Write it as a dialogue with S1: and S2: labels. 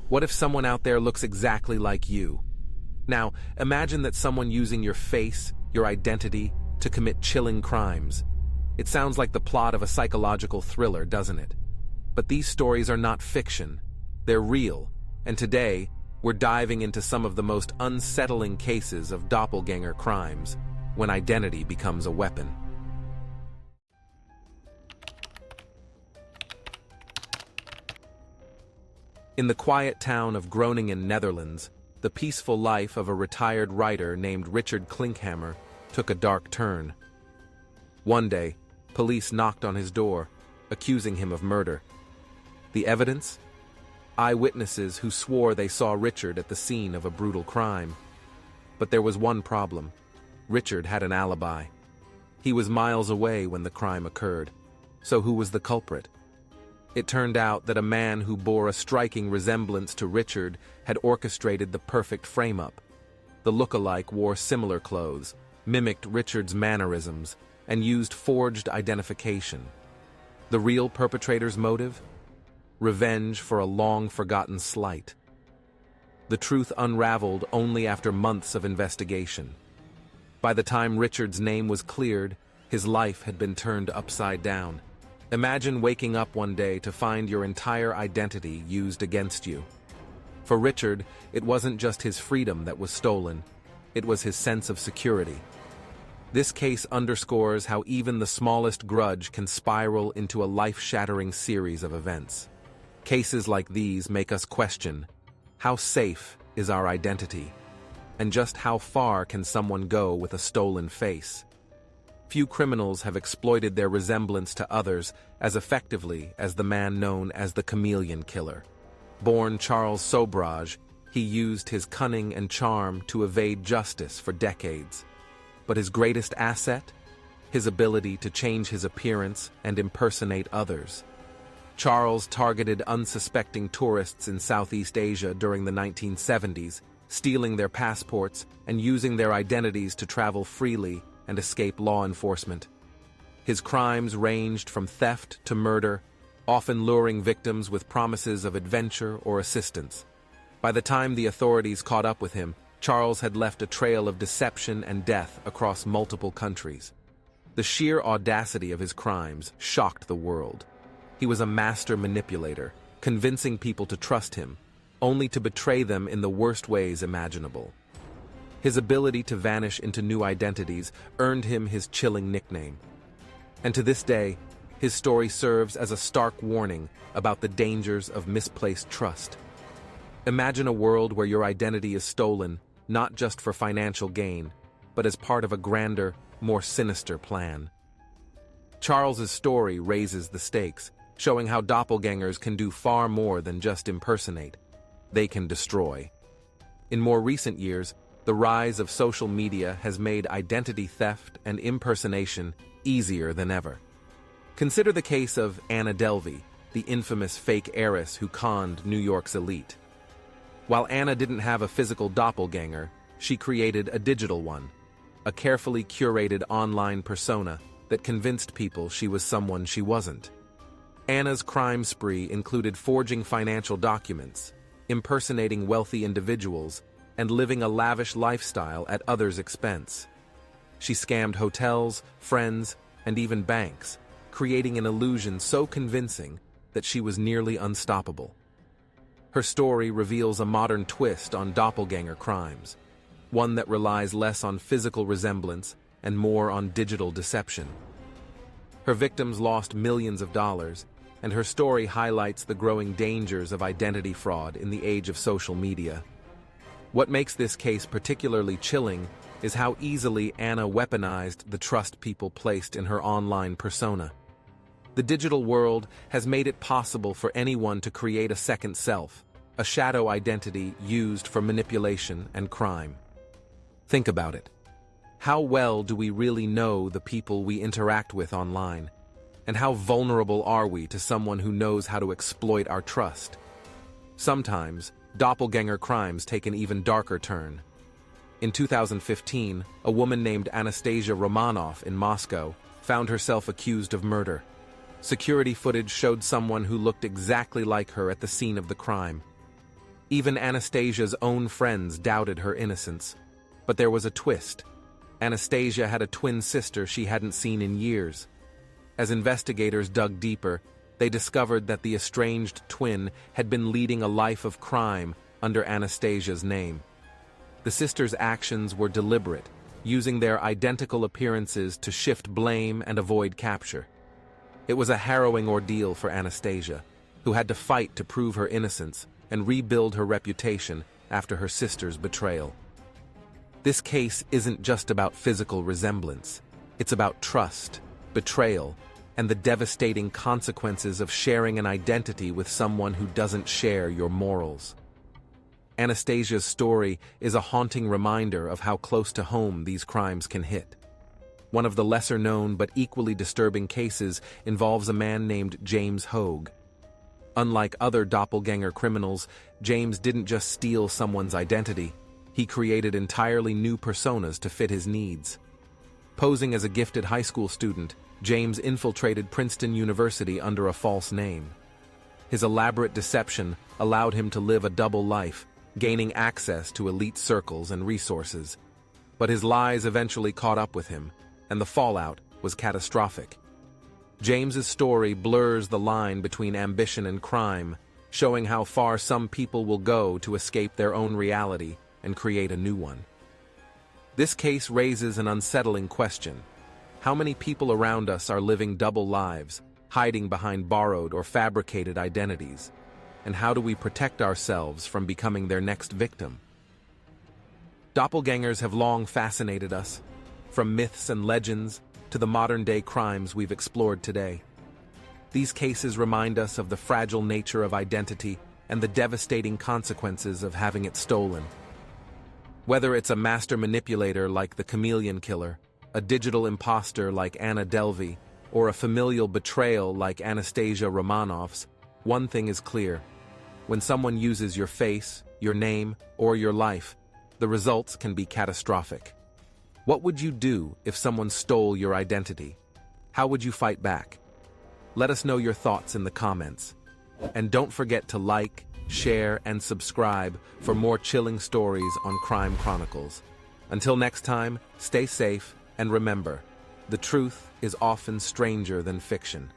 S1: What if someone out there looks exactly like you? Now, imagine that someone using your face, your identity, to commit chilling crimes. It sounds like the plot of a psychological thriller, doesn't it? But these stories are not fiction. They're real, and today, we're diving into some of the most unsettling cases of doppelganger crimes, when identity becomes a weapon. In the quiet town of Groningen, Netherlands, the peaceful life of a retired writer named Richard Klinkhammer took a dark turn. One day, police knocked on his door, accusing him of murder. The evidence? Eyewitnesses who swore they saw Richard at the scene of a brutal crime. But there was one problem. Richard had an alibi. He was miles away when the crime occurred. So who was the culprit? It turned out that a man who bore a striking resemblance to Richard had orchestrated the perfect frame-up. The look-alike wore similar clothes, mimicked Richard's mannerisms, and used forged identification. The real perpetrator's motive? Revenge for a long-forgotten slight. The truth unraveled only after months of investigation. By the time Richard's name was cleared, his life had been turned upside down. Imagine waking up one day to find your entire identity used against you. For Richard, it wasn't just his freedom that was stolen, it was his sense of security. This case underscores how even the smallest grudge can spiral into a life-shattering series of events. Cases like these make us question, how safe is our identity? And just how far can someone go with a stolen face? Few criminals have exploited their resemblance to others as effectively as the man known as the Chameleon Killer. Born Charles Sobrage, he used his cunning and charm to evade justice for decades. But his greatest asset? His ability to change his appearance and impersonate others. Charles targeted unsuspecting tourists in Southeast Asia during the 1970s, stealing their passports and using their identities to travel freely and escape law enforcement. His crimes ranged from theft to murder, often luring victims with promises of adventure or assistance. By the time the authorities caught up with him, Charles had left a trail of deception and death across multiple countries. The sheer audacity of his crimes shocked the world. He was a master manipulator, convincing people to trust him, only to betray them in the worst ways imaginable. His ability to vanish into new identities earned him his chilling nickname. And to this day, his story serves as a stark warning about the dangers of misplaced trust. Imagine a world where your identity is stolen, not just for financial gain, but as part of a grander, more sinister plan. Charles's story raises the stakes, showing how doppelgangers can do far more than just impersonate. They can destroy. In more recent years, the rise of social media has made identity theft and impersonation easier than ever. Consider the case of Anna Delvey, the infamous fake heiress who conned New York's elite. While Anna didn't have a physical doppelganger, she created a digital one, a carefully curated online persona that convinced people she was someone she wasn't. Anna's crime spree included forging financial documents, impersonating wealthy individuals, and living a lavish lifestyle at others' expense. She scammed hotels, friends, and even banks, creating an illusion so convincing that she was nearly unstoppable. Her story reveals a modern twist on doppelganger crimes, one that relies less on physical resemblance and more on digital deception. Her victims lost millions of dollars, and her story highlights the growing dangers of identity fraud in the age of social media. What makes this case particularly chilling is how easily Anna weaponized the trust people placed in her online persona. The digital world has made it possible for anyone to create a second self, a shadow identity used for manipulation and crime. Think about it. How well do we really know the people we interact with online? And how vulnerable are we to someone who knows how to exploit our trust? Sometimes, doppelganger crimes take an even darker turn. In 2015, a woman named Anastasia Romanov in Moscow found herself accused of murder. Security footage showed someone who looked exactly like her at the scene of the crime. Even Anastasia's own friends doubted her innocence. But there was a twist. Anastasia had a twin sister she hadn't seen in years. As investigators dug deeper, they discovered that the estranged twin had been leading a life of crime under Anastasia's name. The sisters' actions were deliberate, using their identical appearances to shift blame and avoid capture. It was a harrowing ordeal for Anastasia, who had to fight to prove her innocence and rebuild her reputation after her sister's betrayal. This case isn't just about physical resemblance. It's about trust, betrayal, and the devastating consequences of sharing an identity with someone who doesn't share your morals. Anastasia's story is a haunting reminder of how close to home these crimes can hit. One of the lesser-known but equally disturbing cases involves a man named James Hogue. Unlike other doppelganger criminals, James didn't just steal someone's identity. He created entirely new personas to fit his needs. Posing as a gifted high school student, James infiltrated Princeton University under a false name. His elaborate deception allowed him to live a double life, gaining access to elite circles and resources. But his lies eventually caught up with him, and the fallout was catastrophic. James's story blurs the line between ambition and crime, showing how far some people will go to escape their own reality and create a new one. This case raises an unsettling question. How many people around us are living double lives, hiding behind borrowed or fabricated identities? And how do we protect ourselves from becoming their next victim? Doppelgangers have long fascinated us, from myths and legends to the modern-day crimes we've explored today. These cases remind us of the fragile nature of identity and the devastating consequences of having it stolen. Whether it's a master manipulator like the Chameleon Killer, a digital imposter like Anna Delvey, or a familial betrayal like Anastasia Romanov's, one thing is clear. When someone uses your face, your name, or your life, the results can be catastrophic. What would you do if someone stole your identity? How would you fight back? Let us know your thoughts in the comments. And don't forget to like, share, and subscribe for more chilling stories on Crime Chronicles. Until next time, stay safe and remember, the truth is often stranger than fiction.